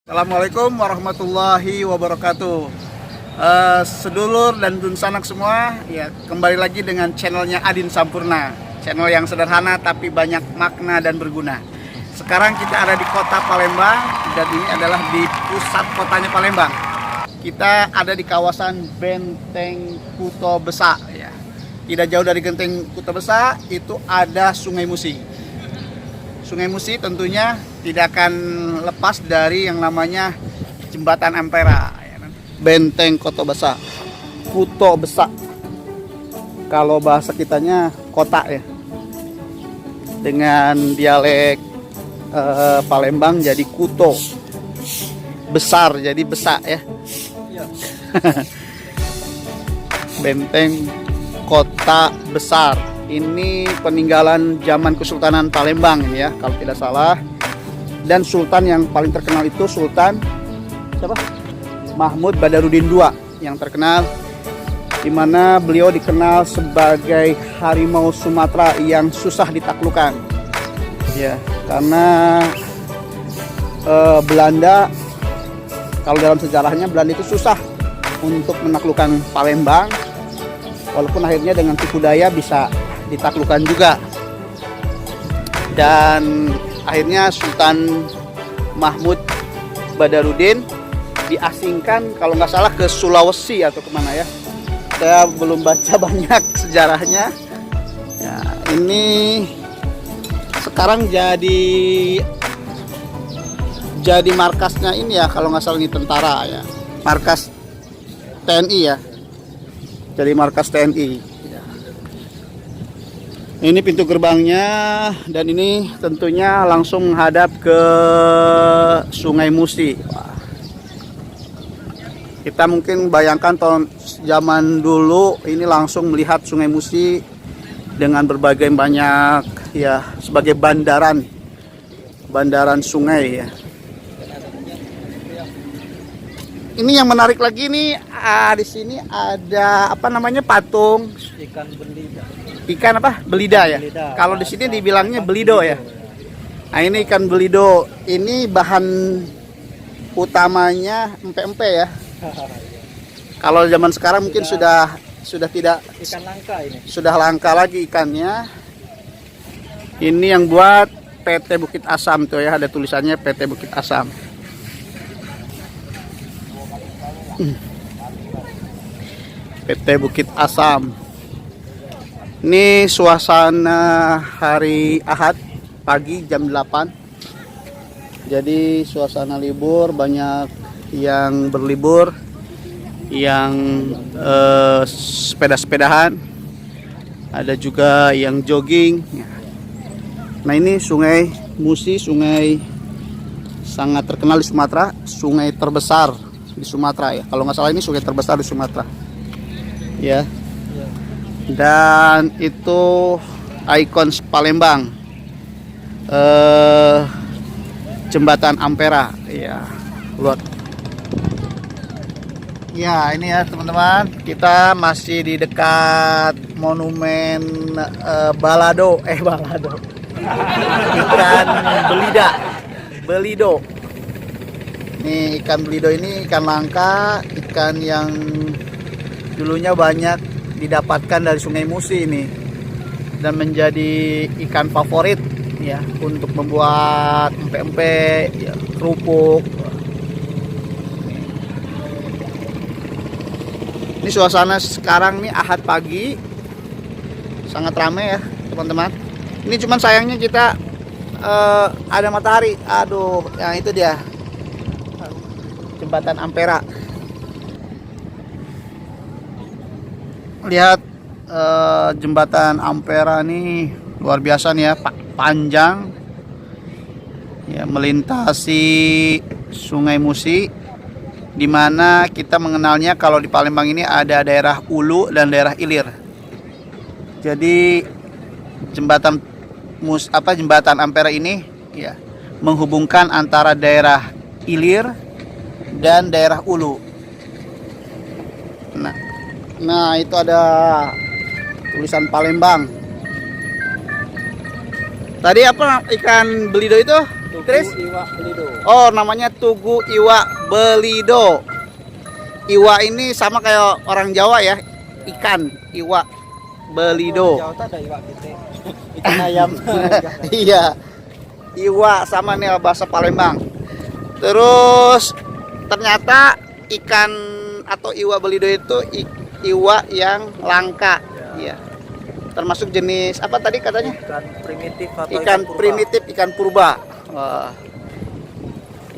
Assalamualaikum warahmatullahi wabarakatuh. Sedulur dan dun sanak semua, ya kembali lagi dengan channelnya Adin Sampurna. Channel yang sederhana tapi banyak makna dan berguna. Sekarang kita ada di kota Palembang dan ini adalah di pusat kotanya Palembang. Kita ada di kawasan Benteng Kuto Besa. Ya. Tidak jauh dari Benteng Kuto Besa itu ada Sungai Musi. Sungai Musi tentunya tidak akan lepas dari yang namanya Jembatan Ampera, Benteng Kuto Besa, Kuto Besa. Kalau bahasa kitanya kota ya. Dengan dialek Palembang jadi Kuto, besar jadi Besa ya. Benteng Kota Besar. Ini peninggalan zaman Kesultanan Palembang ini ya, kalau tidak salah. Dan sultan yang paling terkenal itu Sultan siapa? Mahmud Badarudin II yang terkenal, di mana beliau dikenal sebagai harimau Sumatera yang susah ditaklukkan. Ya, karena Belanda, kalau dalam sejarahnya Belanda itu susah untuk menaklukkan Palembang, walaupun akhirnya dengan tipu daya bisa ditaklukkan juga. Dan akhirnya Sultan Mahmud Badarudin diasingkan kalau nggak salah ke Sulawesi atau kemana ya. Saya belum baca banyak sejarahnya ya. Ini sekarang jadi markasnya ini ya, kalau nggak salah ini tentara ya, markas TNI ya, jadi markas TNI. Ini pintu gerbangnya dan ini tentunya langsung menghadap ke Sungai Musi. Kita mungkin bayangkan tahun zaman dulu ini langsung melihat Sungai Musi dengan berbagai banyak ya, sebagai bandaran sungai ya. Ini yang menarik lagi nih, di sini ada apa namanya, patung ikan belida. Ikan apa? Belida ya. Belida. Kalau di sini dibilangnya belido ya. Nah, ini ikan belido. Ini bahan utamanya empe-empe ya. Kalau zaman sekarang mungkin sudah tidak, Ikan langka ini. sudah langka lagi ikannya. Ini yang buat PT Bukit Asam tuh ya, ada tulisannya PT Bukit Asam. PT Bukit Asam. Ini suasana hari Ahad pagi jam 8. Jadi suasana libur, banyak yang berlibur, yang sepeda-sepedahan, ada juga yang jogging. Nah, ini Sungai Musi, sungai sangat terkenal di Sumatera, sungai terbesar di Sumatera ya. Kalau nggak salah ini sungai terbesar di Sumatera. Ya. Dan itu ikon Palembang, Jembatan Ampera ya, luar. Ya, ini ya teman-teman, kita masih di dekat monumen balado ikan belido. Ini ikan belido, ini ikan langka, ikan yang dulunya banyak didapatkan dari Sungai Musi ini dan menjadi ikan favorit ya untuk membuat empe-empe ya, kerupuk. Ini suasana sekarang nih Ahad pagi, sangat ramai ya teman-teman. Ini cuman sayangnya kita ada matahari. Aduh, yang itu dia Jembatan Ampera. Lihat Jembatan Ampera nih luar biasa nih ya, panjang ya, melintasi Sungai Musi, dimana kita mengenalnya kalau di Palembang ini ada daerah Ulu dan daerah Ilir. Jadi Jembatan Ampera ini ya menghubungkan antara daerah Ilir dan daerah Ulu. Nah, itu ada tulisan Palembang. Tadi apa ikan belido itu? Tugu Terus? Iwa Belido. Oh, namanya Tugu Iwa Belido. Iwa ini sama kayak orang Jawa ya, ikan iwa belido. Jawa tuh ada iwa gitu. Ikan ayam. Iya, iwa sama nih bahasa Palembang. Terus ternyata ikan atau iwa belido itu iwa yang langka. Iya. Termasuk jenis apa tadi katanya? Ikan primitif atau Ikan purba. primitif, ikan purba. Wah.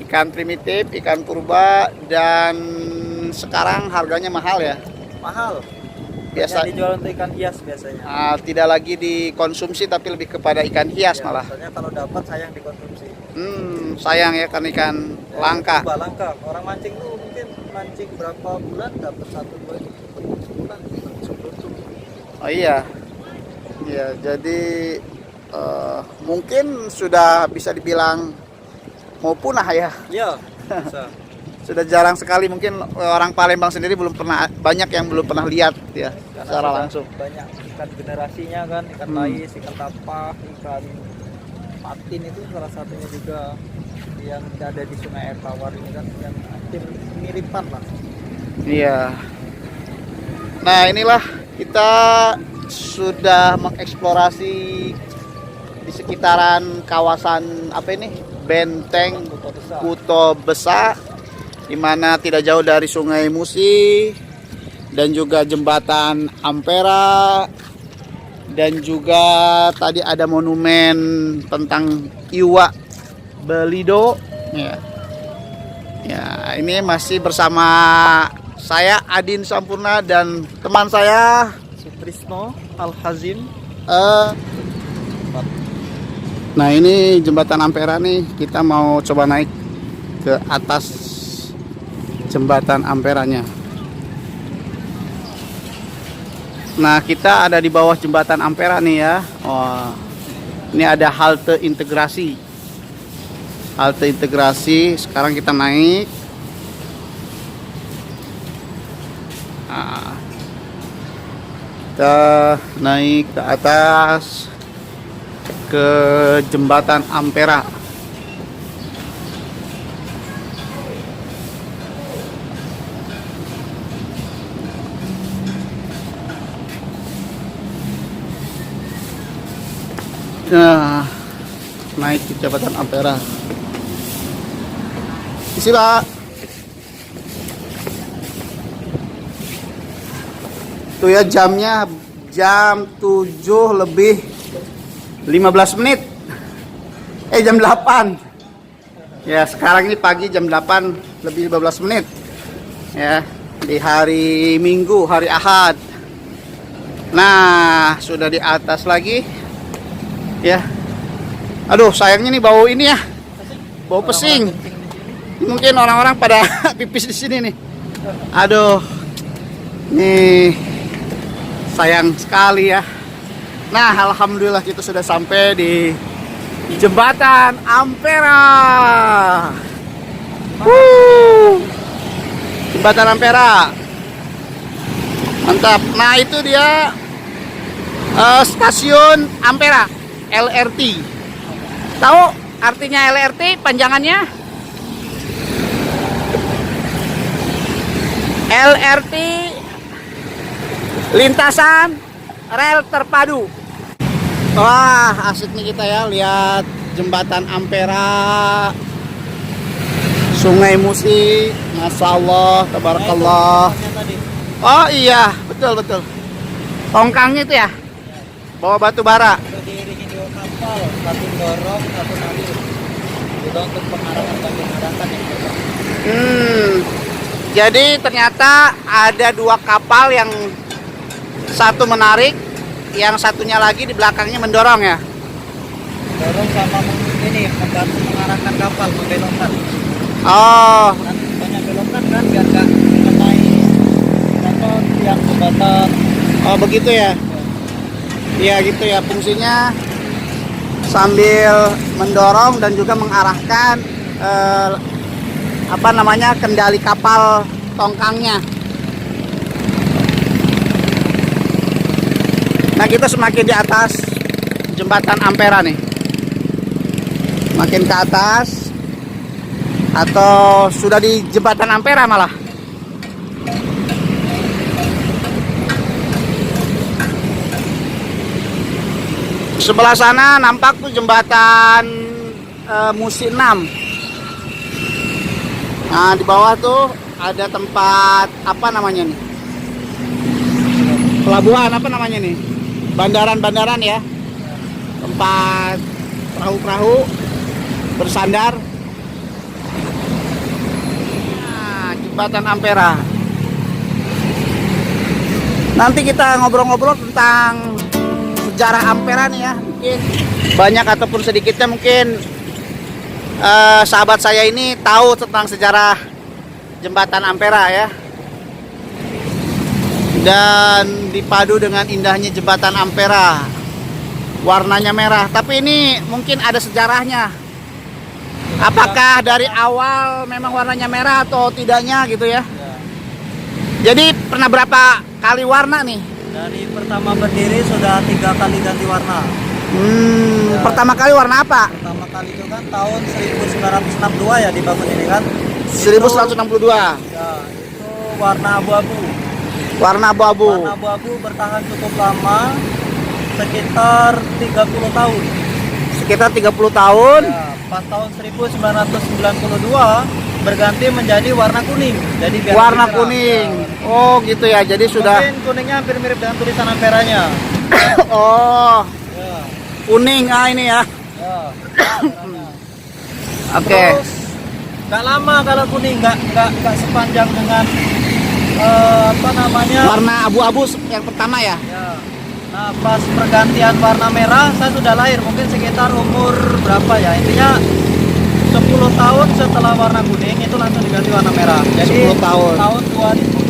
Ikan primitif, ikan purba, dan sekarang harganya mahal ya. Mahal. Biasa Yang dijual untuk ikan hias biasanya. tidak lagi dikonsumsi tapi lebih kepada ikan hias Ya, malah. Soalnya kalau dapat sayang dikonsumsi. Sayang ya kan ikan langka. Purba langka. Orang mancing tuh mungkin mancing berapa bulan dapat 1-2 bulan langsung. Oh iya. Iya, jadi mungkin sudah bisa dibilang mau punah ya. Iya. Bisa. Sudah jarang sekali, mungkin orang Palembang sendiri belum pernah, banyak yang belum pernah lihat ya Karena secara sudah langsung. banyak ikan generasinya kan, ikan lais, ikan tapah, ikan patin itu salah satunya juga yang ada di Sungai Air Tawar ini kan, yang hampir miripan lah. Iya. Nah, inilah kita sudah mengeksplorasi di sekitaran kawasan apa ini? Benteng Kota besar. Kuto Besar, di mana tidak jauh dari Sungai Musi dan juga jembatan Ampera, dan juga tadi ada monumen tentang Iwa Belido. Ya. Ya, ini masih bersama saya Adin Sampurna dan teman saya Sutrisno Al-Hazim. Nah, ini jembatan Ampera nih, kita mau coba naik ke atas jembatan Amperanya. Nah, kita ada di bawah jembatan Ampera nih ya. Oh, ini ada halte integrasi. Halte integrasi, sekarang kita naik. Nah, kita naik ke atas ke jembatan Ampera. Nah, naik ke jembatan Ampera. Isi Pak. Tuh ya, jamnya jam 7 lebih 15 menit. Jam 8. Ya, sekarang ini pagi jam 8 lebih 15 menit. Ya, di hari Minggu, hari Ahad. Nah, sudah di atas lagi. Ya. Aduh, sayangnya nih bau ini ya. Bau pesing. Mungkin orang-orang pada pipis di sini nih. Aduh. Nih sayang sekali ya. Nah, alhamdulillah kita sudah sampai di jembatan Ampera. Jembatan Ampera. Mantap. Nah, itu dia stasiun Ampera, LRT. Tahu artinya LRT panjangannya? LRT, lintasan rel terpadu. Wah, asik nih kita ya lihat jembatan Ampera, Sungai Musi, Masya Allah, tabarakallah. Oh iya, betul betul. Tongkangnya itu ya, bawa batu bara. Itu diiringi 2 kapal, satu dorong, satu narik. Itu untuk pengarahan bagi daratan yang terbang. Jadi ternyata ada 2 kapal, yang satu menarik, yang satunya lagi di belakangnya mendorong ya. Dorong sama ini membantu mengarahkan kapal, membelokkan. Oh, Kan banyak belokan kan biar nggak mengenai apa tiang jembatan. oh begitu ya. Iya gitu ya, fungsinya sambil mendorong dan juga mengarahkan kendali kapal tongkangnya. Nah, kita semakin di atas jembatan Ampera nih. makin ke atas, atau sudah di jembatan Ampera malah. Sebelah sana nampak tuh jembatan Musi 6. Nah, di bawah tuh ada tempat apa namanya nih? Pelabuhan apa namanya nih? Bandaran-bandaran ya. Tempat perahu-perahu bersandar. Nah, jembatan Ampera. Nanti kita ngobrol-ngobrol tentang sejarah Ampera nih ya. Mungkin banyak ataupun sedikitnya mungkin sahabat saya ini tahu tentang sejarah jembatan Ampera ya. Dan dipadu dengan indahnya jembatan Ampera, warnanya merah. Tapi ini mungkin ada sejarahnya. Apakah dari awal memang warnanya merah atau tidaknya gitu ya? Jadi pernah berapa kali warna nih? Dari pertama berdiri sudah 3 kali ganti warna. Ya. Pertama kali warna apa? Pertama kali itu kan tahun 1962 ya dibangun ini kan. 1162. Ya, itu warna abu-abu. Warna abu-abu. Warna abu-abu bertahan cukup lama, sekitar 30 tahun. Sekitar 30 tahun. Ya, pas tahun 1992 berganti menjadi warna kuning. Jadi biar Warna lebih cerah. kuning. Ya. Oh gitu ya. Jadi sudah. Mungkin kuningnya hampir mirip dengan tulisan Amperanya. Oh, Ya, kuning ini ya. ya. Oke. Terus nggak lama kalau kuning, nggak sepanjang dengan apa namanya? Warna abu-abu yang pertama ya. Ya. Nah, pas pergantian warna merah saya sudah lahir, mungkin sekitar umur berapa ya? Intinya 10 tahun setelah warna kuning itu langsung diganti warna merah. Jadi 10 tahun. Tahun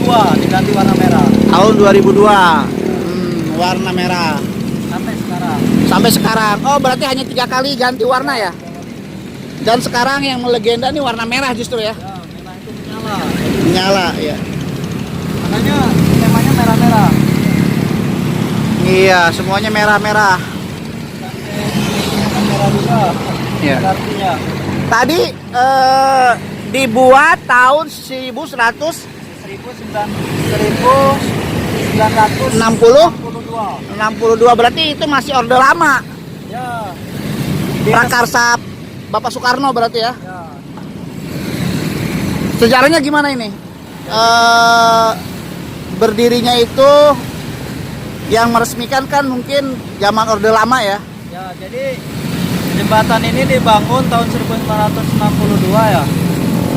2002 diganti warna merah. Tahun 2002. Warna merah. Sampai sekarang. Sampai sekarang. Oh, berarti hanya 3 kali ganti warna ya. Dan sekarang yang melegenda nih warna merah justru ya. Ya, merah itu menyala. Menyala ya. Makanya temanya merah-merah. Iya, semuanya merah-merah. Sampai merah juga. Iya. Artinya Tadi dibuat tahun 1962. 1962. Berarti itu masih orde lama. Ya. Prakarsa Bapak Soekarno berarti ya. Ya. Sejarahnya gimana ini? Berdirinya itu yang meresmikan kan mungkin zaman orde lama ya. Ya, jadi jembatan ini dibangun tahun 1962 ya.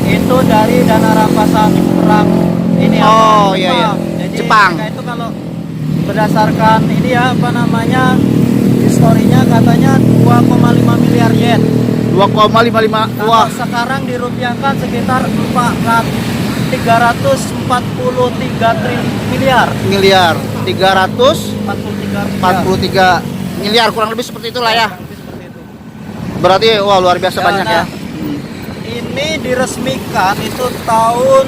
Itu dari dana rampasan perang ini Oh, apa, iya, iya. Jadi Jepang. mereka itu kalau berdasarkan ini ya apa namanya historinya katanya 2,5 miliar yen. 2,55. Kalau Wah, sekarang dirupiahkan sekitar 343 miliar. miliar. 43 343 miliar kurang lebih seperti itulah ya. Seperti itu. Berarti wah luar biasa Ya, banyak ya. nah, Ini diresmikan itu tahun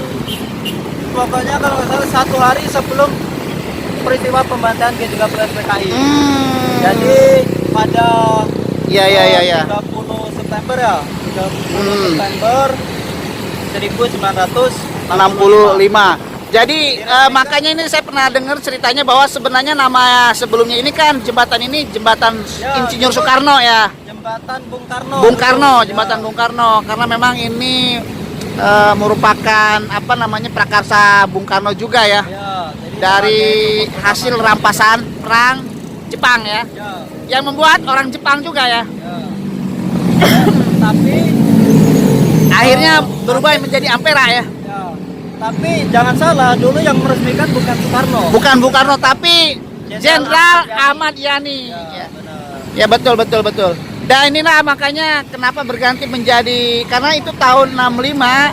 pokoknya kalau nggak salah 1 hari sebelum peristiwa pembantaian G30 PKI. Jadi pada Iya, iya, iya, iya. 30 September ya. 30 September 1965. Jadi makanya ini saya pernah dengar ceritanya bahwa sebenarnya nama sebelumnya ini kan jembatan ini jembatan Ya, Insinyur itu Soekarno ya. Jembatan Bung Karno. Bung Karno, Ya. jembatan Bung Karno karena memang ini merupakan apa namanya prakarsa Bung Karno juga ya. Ya, jadi Dari sebagai hasil rampasan perang Jepang ya. Ya, Yang membuat orang Jepang juga ya. ya. Tapi Akhirnya berubah menjadi Ampera ya. ya, tapi jangan salah, dulu yang meresmikan bukan Soekarno. Bukan Bung Karno tapi Jenderal Ahmad Ahmad Yani. Ya, Ya. benar. Ya betul. Dan inilah makanya kenapa berganti menjadi karena itu tahun 65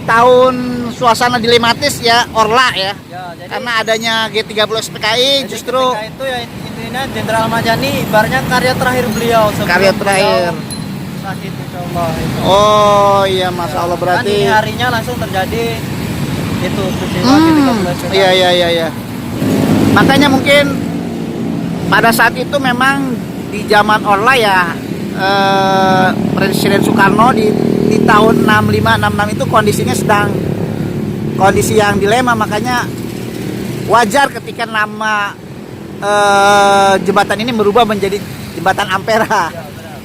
tahun suasana dilematis ya Orla ya. Ya, jadi Karena adanya G30 SPKI jadi justru ketika itu ya intinya Jenderal Ahmad Yani ibaratnya karya terakhir beliau sebelum karya terakhir. beliau sakit insyaallah itu. Oh iya Masya Allah Kan berarti. ini harinya langsung terjadi itu peristiwa G30 SPKI. Iya. Makanya mungkin pada saat itu memang di zaman Orla ya Presiden Soekarno di tahun 65-66 itu kondisinya sedang kondisi yang dilema, makanya wajar ketika nama jembatan ini berubah menjadi jembatan Ampera.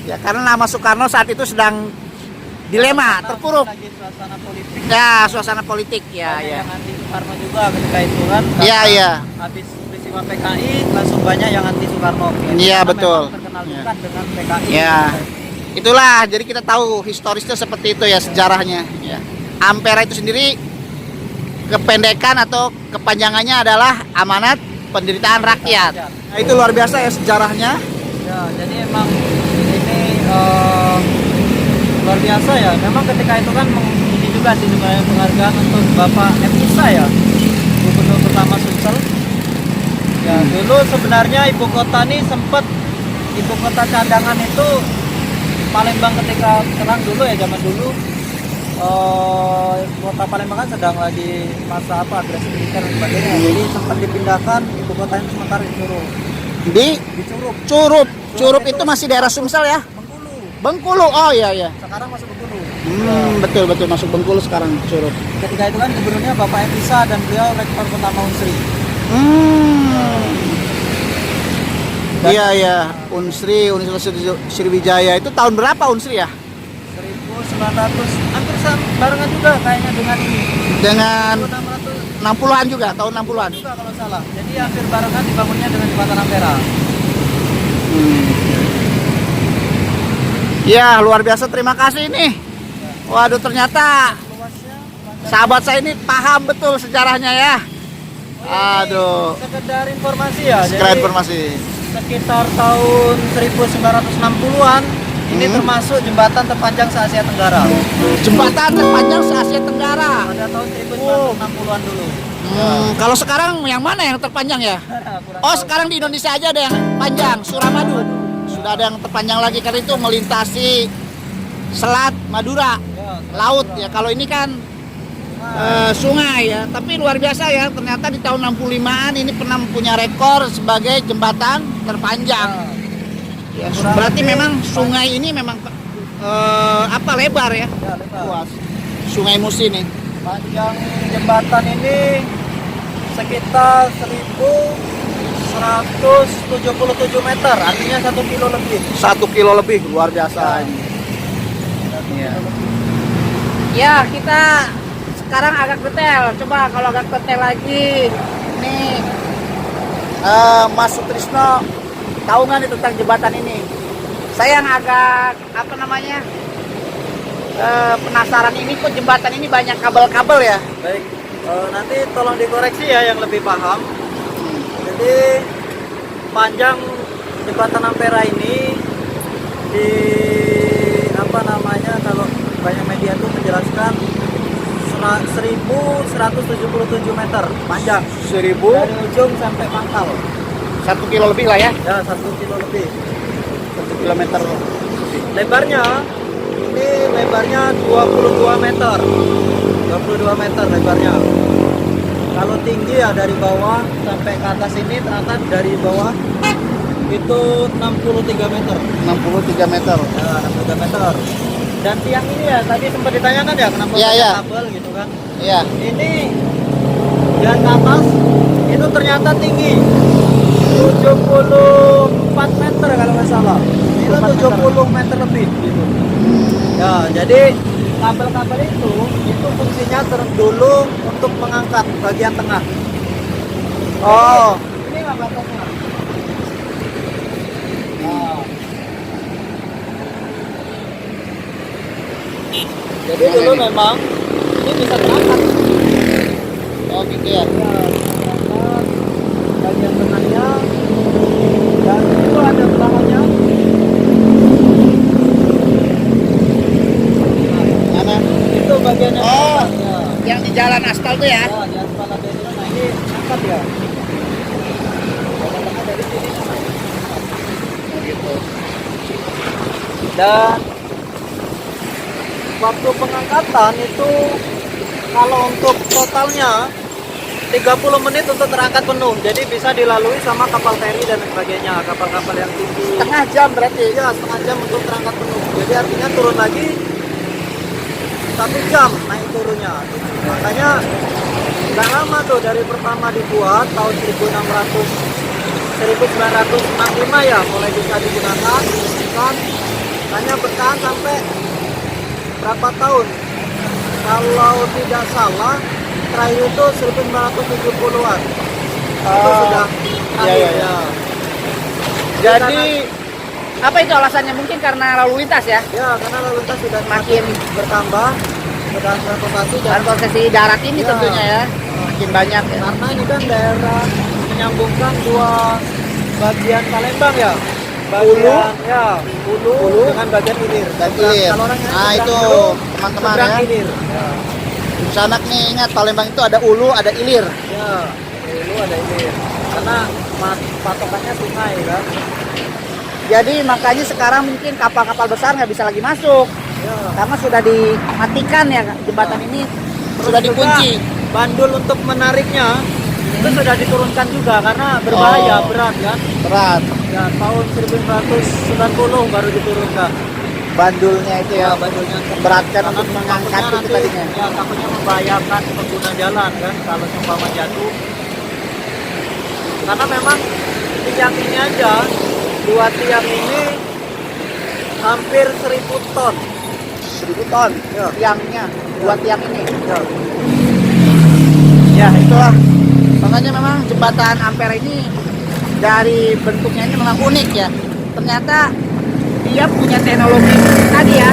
Ya, karena nama Soekarno saat itu sedang dilema, terpuruk. Lagi suasana politik. Ya, suasana politik ya, Banyak ya. yang anti Soekarno juga ketika itu kan. Iya, Karena iya. Habis peristiwa PKI langsung banyak yang anti Soekarno. Iya, Karena betul. memang terkenal Iya. dekat dengan PKI. Ya. Itulah, jadi kita tahu historisnya seperti itu ya, sejarahnya. Ya. Ampera itu sendiri kependekan atau kepanjangannya adalah amanat penderitaan rakyat. Nah, itu luar biasa ya sejarahnya. Ya, jadi emang ini luar biasa ya. Memang ketika itu kan ini juga sih sebenarnya penghargaan untuk Bapak M. Isa ya, Gubernur pertama Sumsel. Ya, dulu sebenarnya ibu kota ini sempat ibu kota cadangan itu Palembang ketika terang dulu ya, zaman dulu kota Palembang kan sedang lagi masa agresi militer dan sebagainya. Jadi sempat dipindahkan ibu kotanya sementara di Curug. Di Curug. Curup itu masih daerah Sumsel ya? Bengkulu. Bengkulu. Oh iya iya. Sekarang masuk Bengkulu. Betul betul masuk Bengkulu sekarang Curup. Ketika itu kan gubernurnya Bapak M. Isa dan beliau rektor pertama Unsri. Iya iya, Unsri, Universitas Sriwijaya itu tahun berapa Unsri ya? 1900 hampir barengan juga kayaknya dengan ini. Dengan 1600 60-an juga, tahun 60-an. juga kalau salah. Jadi hampir barengan dibangunnya dengan jembatan Ampera. Ya, luar biasa, terima kasih nih. Waduh, ternyata Luasnya sahabat saya ini paham betul sejarahnya ya. Aduh, sekedar informasi ya. sekedar Jadi informasi. sekitar tahun 1960-an ini termasuk jembatan terpanjang se Asia Tenggara. Jembatan terpanjang se Asia Tenggara. Pada tahun 1960-an dulu. Kalau sekarang yang mana yang terpanjang ya? Kurang Oh, tahu. sekarang di Indonesia aja ada yang panjang, Suramadu. Sudah ada yang terpanjang lagi karena itu melintasi Selat Madura, Ya, laut ya. Kalau ini kan sungai ya. Tapi luar biasa ya, ternyata di tahun 65-an ini pernah punya rekor sebagai jembatan terpanjang. Ya, berarti memang sungai ini memang lebar ya. Ya, lebar. Luas. Sungai Musi nih. Panjang jembatan ini sekitar 1177 meter, artinya 1 kilo lebih. 1 kilo lebih, luar biasa ini. Iya. Ya, kita sekarang agak detail. Coba kalau agak detail lagi. Nih, Mas Sutrisno tahu nggak nih tentang jembatan ini? Saya yang agak penasaran ini, kok jembatan ini banyak kabel-kabel ya? Baik, nanti tolong dikoreksi ya yang lebih paham. Jadi panjang jembatan Ampera ini di kalau banyak media itu menjelaskan 1177 meter panjang 1000, dari ujung sampai pangkal. 1 kilo lebih lah ya. Ya, 1 kilo lebih. 1 kilometer. Lebarnya ini lebarnya 22 meter. 22 meter lebarnya. Kalau tinggi ya dari bawah sampai ke atas ini ternyata dari bawah itu 63 meter. 63 meter. Ya, 63 meter. Dan tiang ini ya tadi sempat ditanyakan ya kenapa Iya, pakai iya. kabel gitu kan. Iya. Ini yang ke atas itu ternyata tinggi 74 meter kalau nggak salah. Itu 70 meter lebih gitu. Ya, jadi kabel-kabel itu fungsinya dulu untuk mengangkat bagian tengah. Oh, Ini nggak batasnya. Nah. Jadi dulu memang ini bisa terangkat. oh gitu ya. Ya, terangkat bagian tengahnya dan itu ada belakangnya. Mana? Itu bagiannya. Oh. Ya. Yang di jalan aspal tuh ya? Ya, di aspal ada itu. Nah, ini angkat ya. Bagian tengah dari sini naik. Gitu. Dan waktu pengangkatan itu kalau untuk totalnya 30 menit untuk terangkat penuh. Jadi bisa dilalui sama kapal feri dan sebagainya, kapal-kapal yang tinggi. Setengah jam berarti. Iya, setengah jam untuk terangkat penuh. Jadi artinya turun lagi 1 jam naik turunnya. Makanya nggak lama tuh dari pertama dibuat tahun 1965 ya mulai bisa digunakan, diresmikan. Hanya bertahan sampai berapa tahun? Kalau tidak salah terakhir itu 1970-an. Itu sudah terakhir iya. ya. Jadi apa itu alasannya? Mungkin karena lalu lintas ya? Ya, karena lalu lintas sudah Makin bertambah, sudah transportasi dan transportasi darat ini Ya. tentunya ya. Makin banyak ya. karena ini kan daerah menyambungkan dua bagian Palembang ya. Bagian ya, hulu dengan bagian hilir. Dan Seberang- hilir. kalau orang yang Nah, seberang itu hulu, teman-teman seberang ya. hilir. Ya. Sanak nih ingat Palembang itu ada ulu, ada ilir. Ya, hulu ada hilir. Karena patokannya sungai kan. Jadi makanya sekarang mungkin kapal-kapal besar nggak bisa lagi masuk Ya. karena sudah dimatikan ya jembatan ini sudah Terus juga dikunci. bandul untuk menariknya itu sudah diturunkan juga karena berbahaya, Oh. berat kan. Berat Ya, tahun 1990 baru diturunkan. bandulnya itu ya, Bandulnya beratkan karena untuk mengangkat takutnya itu tadinya. Ya, takutnya membahayakan pengguna jalan kan kalau umpama jatuh. Karena memang tiang ini aja, 2 tiang ini hampir 1000 ton. 1000 ton Ya. tiangnya, buat tiang ini. Ya. Ya itulah. Makanya memang jembatan Ampera ini dari bentuknya ini memang unik ya. Ternyata dia punya teknologi tadi ya.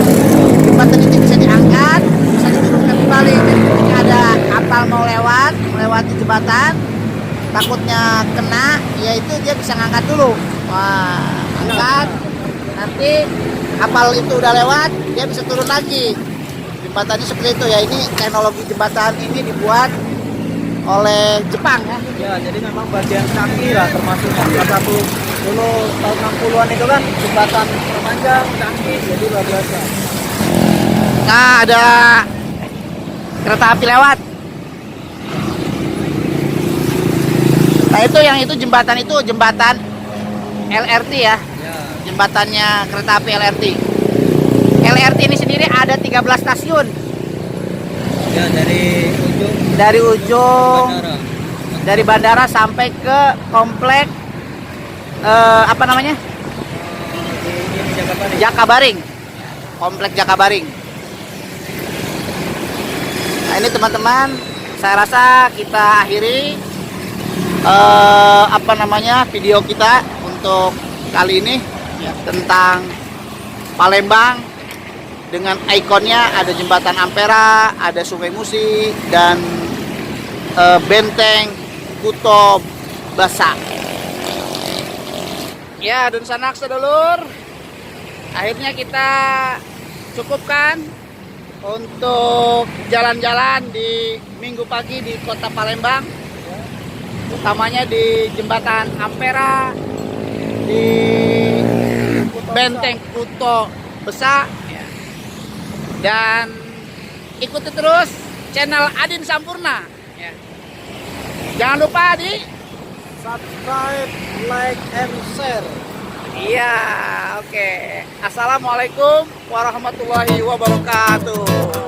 Jembatan ini bisa diangkat, bisa diturunkan kembali. Jadi ketika ada kapal mau lewat, melewati jembatan, takutnya kena, yaitu dia bisa ngangkat dulu. Wah, angkat. Nanti kapal itu udah lewat, dia bisa turun lagi. Jembatannya seperti itu ya. Ini teknologi jembatan ini dibuat oleh Jepang ya. Ya, jadi memang bagian canggih lah termasuknya. Salah satu dulu tahun 60-an itu kan jembatan terpanjang canggih, jadi luar biasa. Nah, ada kereta api lewat. Nah, itu yang itu jembatan LRT ya. Ya, Jembatannya kereta api LRT. LRT ini sendiri ada 13 stasiun. ya Dari dari ujung ujung bandara. dari bandara sampai ke komplek apa namanya? Ini Jakarta nih. Jakabaring. Komplek Jakabaring. Nah, ini teman-teman, saya rasa kita akhiri apa namanya video kita untuk kali ini tentang Palembang dengan ikonnya ada jembatan Ampera, ada Sungai Musi dan benteng Kuto Basa. Ya, dan sanak sedulur, akhirnya kita cukupkan untuk jalan-jalan di minggu pagi di kota Palembang, utamanya di jembatan Ampera, di benteng Kuto Besa, dan ikuti terus channel Adin Sampurna ya. Jangan lupa di Subscribe, like, and share. iya, oke. Assalamualaikum warahmatullahi wabarakatuh.